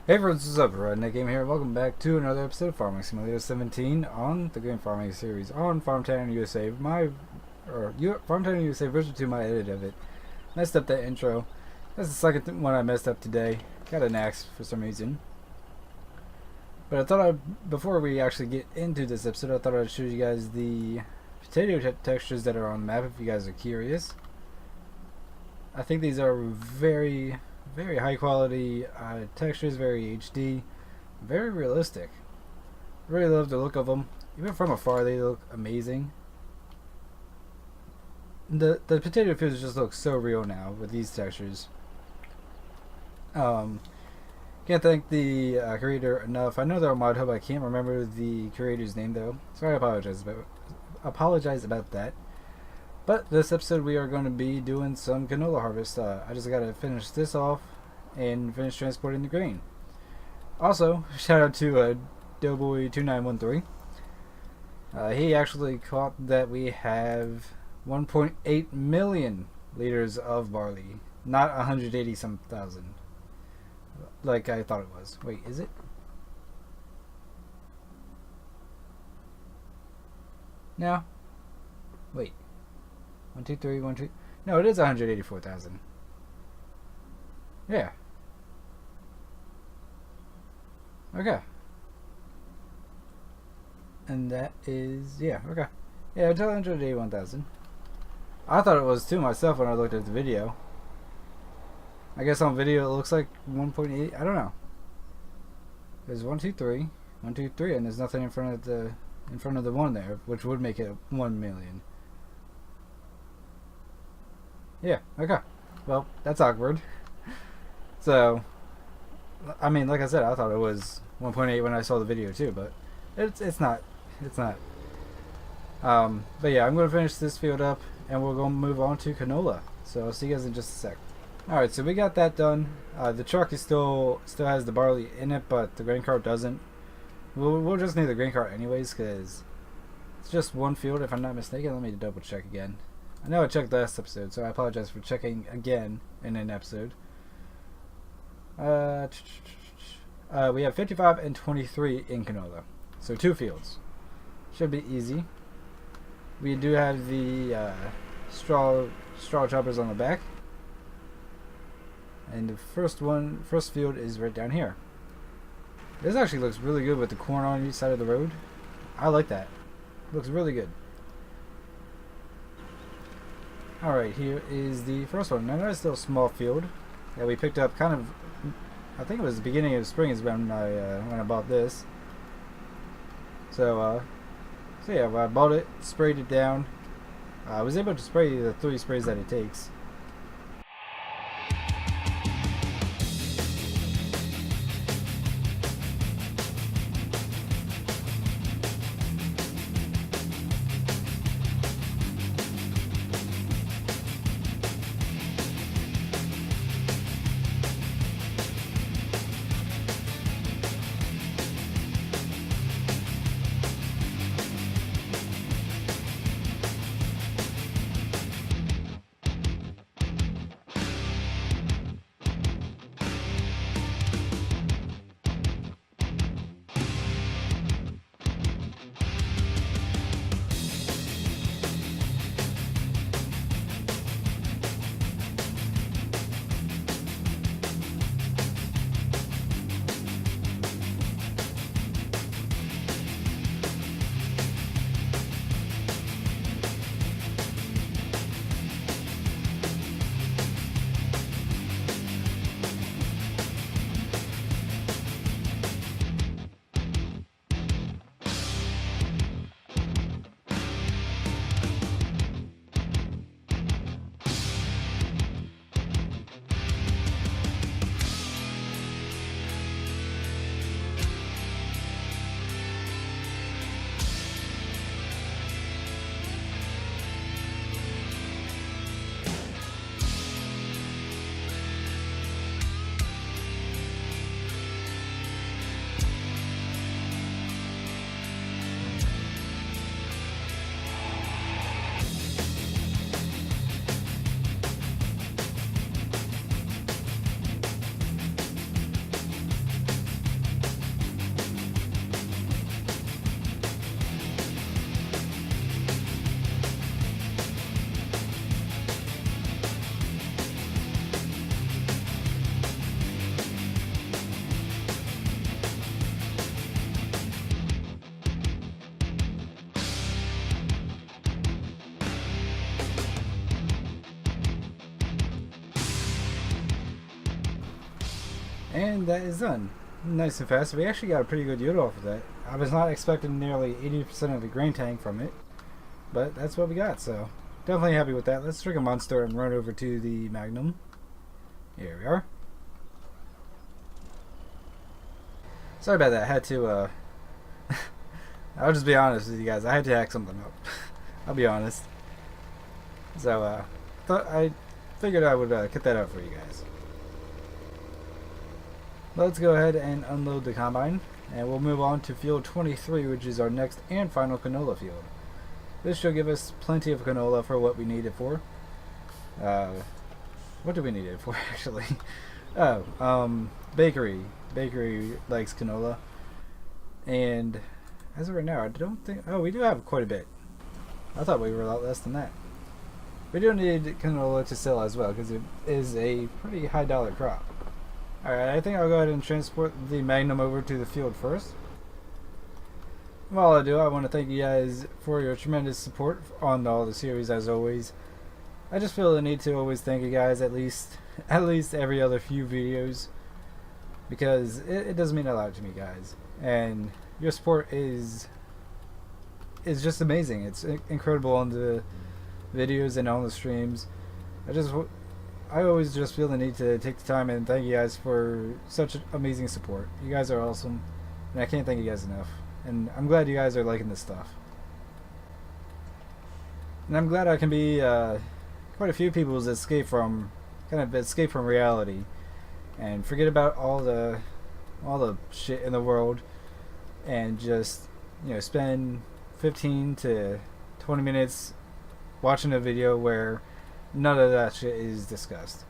Hey friends, what's up? Redneck Game here. Welcome back to another episode of Farming Simulator 17 on the Green Farming series on Farmtown USA. Farmtown USA version 2, my edit of it. Messed up that intro. That's the second one I messed up today. Got an axe for some reason. But I thought before we actually get into this episode, I thought I'd show you guys the potato textures that are on the map if you guys are curious. I think these are very high quality textures, very HD, very realistic. Really love the look of them. Even from afar they look amazing. The potato fields just look so real now with these textures. Can't thank the creator enough. I know they're on Mod Hub, I can't remember the creator's name though, so I apologize about that. But this episode we are going to be doing some canola harvest. I just got to finish this off and finish transporting the grain. Also, shout out to Doughboy2913. He actually caught that we have 1.8 million liters of barley, not 180 some thousand, like I thought it was. Wait, is it? No. Wait. 1, 2, 3, 1, 2. No, it is 184,000. Yeah. Okay. And that is, yeah, okay. Yeah, it's 181,000. I thought it was too myself when I looked at the video. I guess on video it looks like 1.8. I don't know. There's 1, 2, 3, 1, 2, 3, and there's nothing in front of the one there, which would make it 1 million. Yeah, okay. Well, that's awkward. So, I mean, like I said, I thought it was 1.8 when I saw the video too, but it's not. It's not. But yeah, I'm going to finish this field up, and we're going to move on to canola. So I'll see you guys in just a sec. Alright, so we got that done. The truck is still has the barley in it, but the grain cart doesn't. We'll just need the grain cart anyways, because it's just one field if I'm not mistaken. Let me double check again. I know I checked last episode, so I apologize for checking again in an episode. We have 55 and 23 in canola, so 2 fields. Should be easy. We do have the straw choppers on the back, and the first field is right down here. This actually looks really good with the corn on each side of the road. I like that. Looks really good. Alright, here is the first one. Now that's still a small field that we picked up kind of, I think it was the beginning of spring is when I bought this. So yeah, I bought it, sprayed it down. I was able to spray the 3 sprays that it takes. And that is done. Nice and fast. We actually got a pretty good yield off of that. I was not expecting nearly 80% of the grain tank from it, but that's what we got, so definitely happy with that. Let's drink a Monster and run over to the Magnum. Here we are. Sorry about that. I had to, I'll just be honest with you guys. I had to hack something up. I'll be honest. So, I figured I would cut that out for you guys. Let's go ahead and unload the combine, and we'll move on to field 23, which is our next and final canola field. This should give us plenty of canola for what we need it for. What do we need it for, actually? Bakery. Bakery likes canola. And as of right now, I don't think... Oh, we do have quite a bit. I thought we were a lot less than that. We do need canola to sell as well, because it is a pretty high dollar crop. Alright, I think I'll go ahead and transport the Magnum over to the field first. While I do, I want to thank you guys for your tremendous support on all the series as always. I just feel the need to always thank you guys at least every other few videos, because it does mean a lot to me, guys. And your support is just amazing. It's incredible on the videos and on the streams. I always just feel the need to take the time and thank you guys for such amazing support. You guys are awesome, and I can't thank you guys enough. And I'm glad you guys are liking this stuff. And I'm glad I can be quite a few people's escape from reality, and forget about all the shit in the world, and just, you know, spend 15 to 20 minutes watching a video where none of that shit is discussed.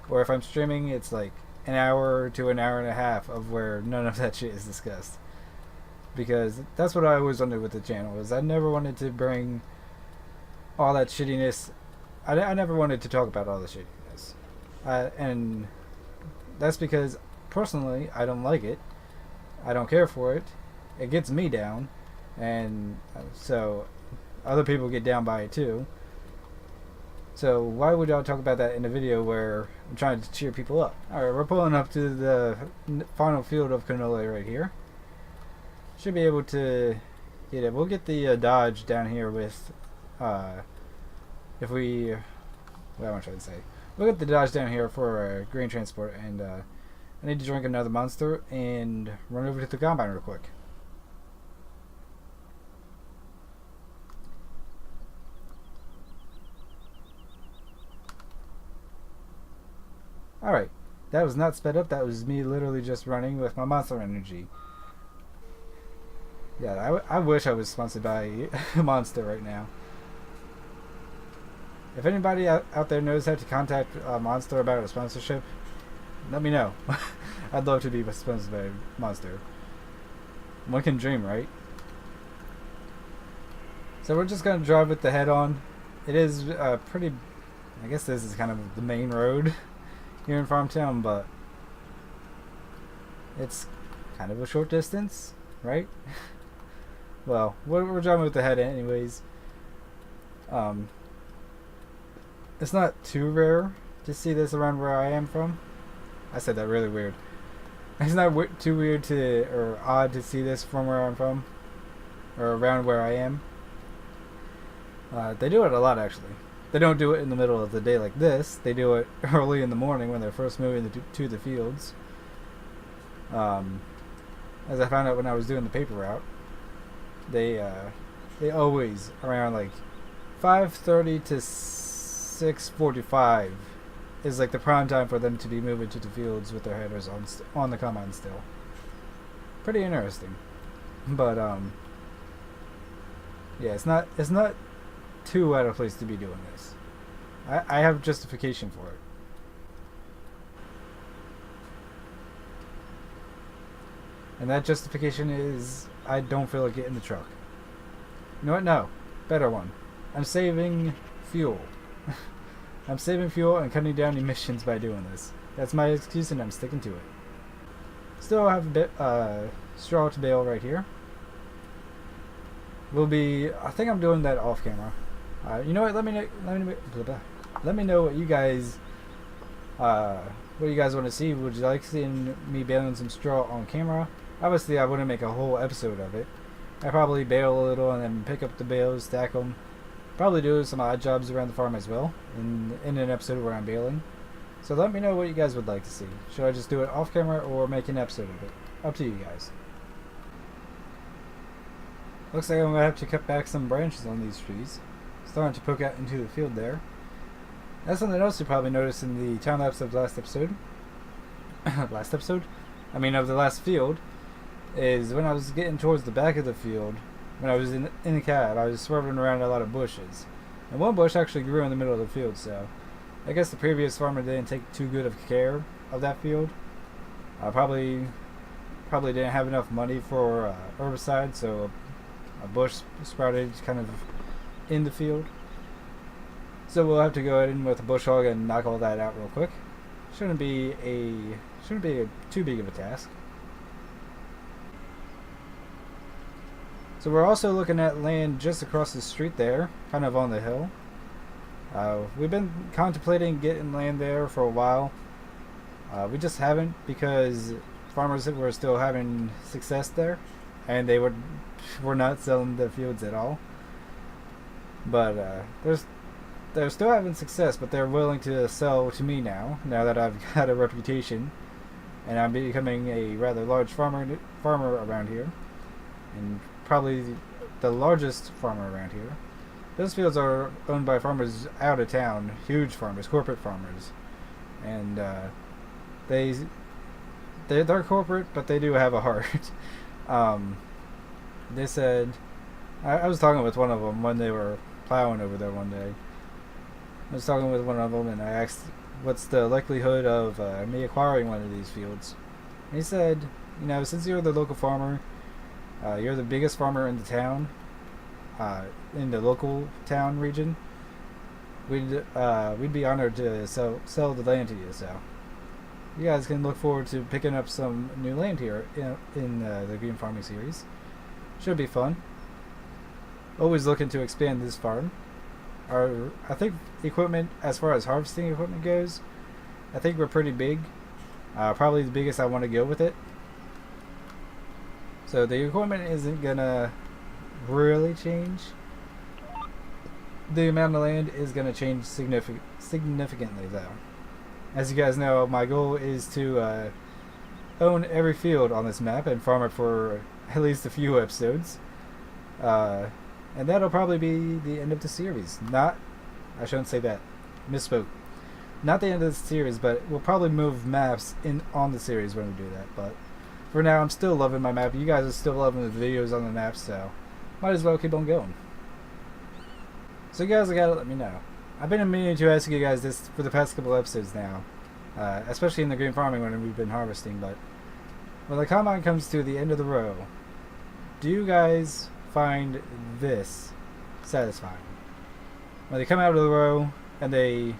Or if I'm streaming, it's like an hour to an hour and a half of where none of that shit is discussed. Because that's what I always wanted with the channel, is I never wanted to bring all that shittiness. I never wanted to talk about all the shittiness. And that's because, personally, I don't like it. I don't care for it. It gets me down. And so other people get down by it too. So why would y'all talk about that in a video where I'm trying to cheer people up? Alright, we're pulling up to the final field of canola right here. Should be able to get it. We'll get the Dodge down here with, what am I trying to say? We'll get the Dodge down here for grain transport, and I need to drink another Monster and run over to the combine real quick. Alright, that was not sped up, that was me literally just running with my Monster energy. Yeah, I wish I was sponsored by Monster right now. If anybody out there knows how to contact Monster about a sponsorship, let me know. I'd love to be sponsored by Monster. One can dream, right? So we're just going to drive with the head on. It is pretty... I guess this is kind of the main road here in Farmtown, but it's kind of a short distance, right? Well, we're driving with the head anyways. It's not too rare to see this around where I am from. I said that really weird. It's not too weird or odd to see this from where I'm from, or around where I am. They do it a lot, actually. They don't do it in the middle of the day like this. They do it early in the morning when they're first moving to the fields. As I found out when I was doing the paper route, they always around like 5:30 to 6:45 is like the prime time for them to be moving to the fields with their headers on the combine still. Pretty interesting, but yeah, it's not too out of place to be doing this. I have justification for it. And that justification is I don't feel like getting the truck. You know what? No. Better one. I'm saving fuel. I'm saving fuel and cutting down emissions by doing this. That's my excuse, and I'm sticking to it. Still have a bit straw to bale right here. I think I'm doing that off camera. You know what? Let me know what you guys Uh, what do you guys want to see? Would you like seeing me baling some straw on camera? Obviously, I wouldn't make a whole episode of it. I probably bale a little and then pick up the bales, stack them. Probably do some odd jobs around the farm as well in an episode where I'm baling. So let me know what you guys would like to see. Should I just do it off camera or make an episode of it? Up to you guys. Looks like I'm going to have to cut back some branches on these trees. Starting to poke out into the field there. That's something else you probably noticed in the time lapse of last episode. Last episode? I mean of the last field. Is when I was getting towards the back of the field, when I was in the cab, I was swerving around a lot of bushes. And one bush actually grew in the middle of the field, so I guess the previous farmer didn't take too good of care of that field. Probably didn't have enough money for herbicide, so a bush sprouted kind of in the field. So we'll have to go in with a bush hog and knock all that out real quick. Shouldn't be too big of a task. So we're also looking at land just across the street there, kind of on the hill. We've been contemplating getting land there for a while. We just haven't because farmers were still having success there, and they were not selling their fields at all. But they're still having success, but they're willing to sell to me now that I've got a reputation, and I'm becoming a rather large farmer around here, and probably the largest farmer around here. Those fields are owned by farmers out of town, huge farmers, corporate farmers, and they're corporate, but they do have a heart. They said, I was talking with one of them when they were plowing over there one day. I was talking with one of them, and I asked, "What's the likelihood of me acquiring one of these fields?" And he said, since you're the local farmer. You're the biggest farmer in the town, in the local town region. We'd be honored to sell the land to you. So you guys can look forward to picking up some new land here in the Green Farming series. Should be fun. Always looking to expand this farm. I think equipment, as far as harvesting equipment goes, I think we're pretty big. Probably the biggest I want to go with it. So the equipment isn't gonna really change. The amount of land is gonna change significantly though. As you guys know, my goal is to own every field on this map and farm it for at least a few episodes. And that'll probably be the end of the series. I shouldn't say that. Misspoke. Not the end of the series, but we'll probably move maps on the series when we do that. But for now, I'm still loving my map. You guys are still loving the videos on the map, so might as well keep on going. So you guys gotta let me know. I've been meaning to ask you guys this for the past couple episodes now, especially in the green farming when we've been harvesting, but when the combine comes to the end of the row, do you guys find this satisfying? When they come out of the row and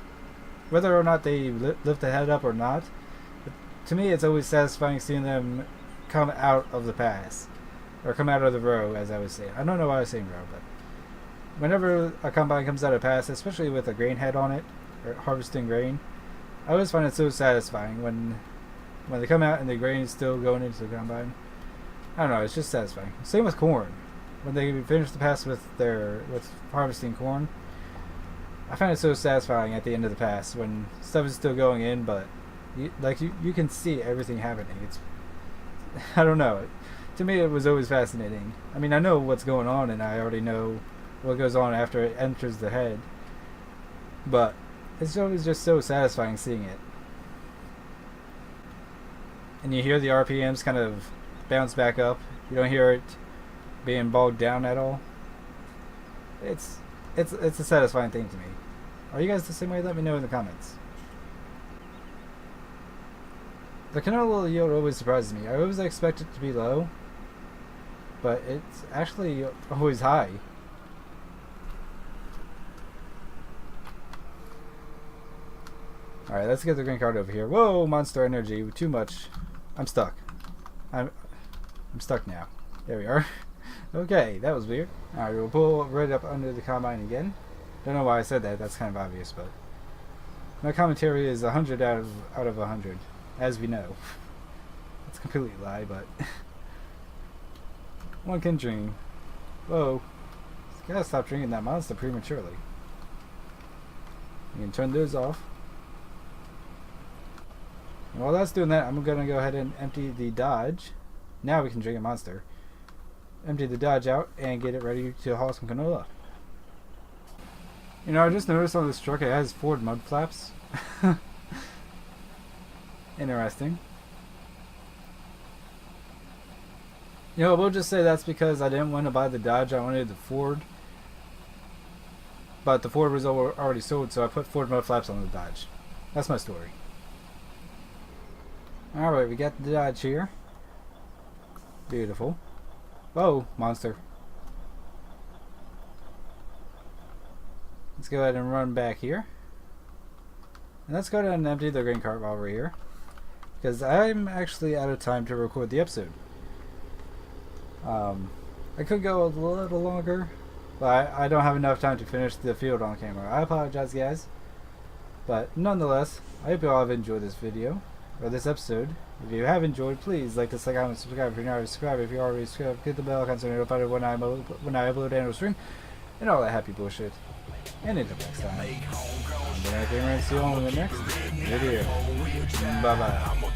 whether or not they lift the head up or not, to me it's always satisfying seeing them come out of the pass, or come out of the row, as I was saying. I don't know why I was saying row, but whenever a combine comes out of pass, especially with a grain head on it, or harvesting grain, I always find it so satisfying when they come out and the grain is still going into the combine. I don't know, it's just satisfying. Same with corn. When they finish the pass with harvesting corn, I find it so satisfying at the end of the pass when stuff is still going in, but you can see everything happening. I don't know. To me, it was always fascinating. I mean, I know what's going on, and I already know what goes on after it enters the head, but it's always just so satisfying seeing it. And you hear the RPMs kind of bounce back up. You don't hear it being bogged down at all. It's a satisfying thing to me. Are you guys the same way? Let me know in the comments. The canola yield always surprises me. I always expect it to be low, but it's actually always high. Alright, let's get the green card over here. Whoa, monster energy, too much. I'm stuck. I'm stuck now. There we are. Okay, that was weird. Alright, we'll pull right up under the combine again. Don't know why I said that, that's kind of obvious, but My commentary is 100 out of 100, as we know. It's a completely lie, but one can dream. Whoa. Gotta stop drinking that monster prematurely. You can turn those off. And while that's doing that, I'm gonna go ahead and empty the Dodge. Now we can drink a monster. Empty the Dodge out and get it ready to haul some canola. You know, I just noticed on this truck it has Ford mud flaps. Interesting. You know, we'll just say that's because I didn't want to buy the Dodge, I wanted the Ford. But the Ford was already sold, so I put Ford mud flaps on the Dodge. That's my story. Alright, we got the Dodge here. Beautiful. Whoa, monster. Let's go ahead and run back here. And let's go ahead and empty the grain cart while we're here. Because I'm actually out of time to record the episode. I could go a little longer, but I don't have enough time to finish the field on camera. I apologize, guys. But nonetheless, I hope you all have enjoyed this video, or this episode. If you have enjoyed, please like this, like, comment, subscribe. If you're not already subscribed, if you're already subscribed, hit the bell icon so you're notified when I upload and stream, and all that happy bullshit. And until next time, I'm Redneck Gamer, and see you all in the next video. Bye bye.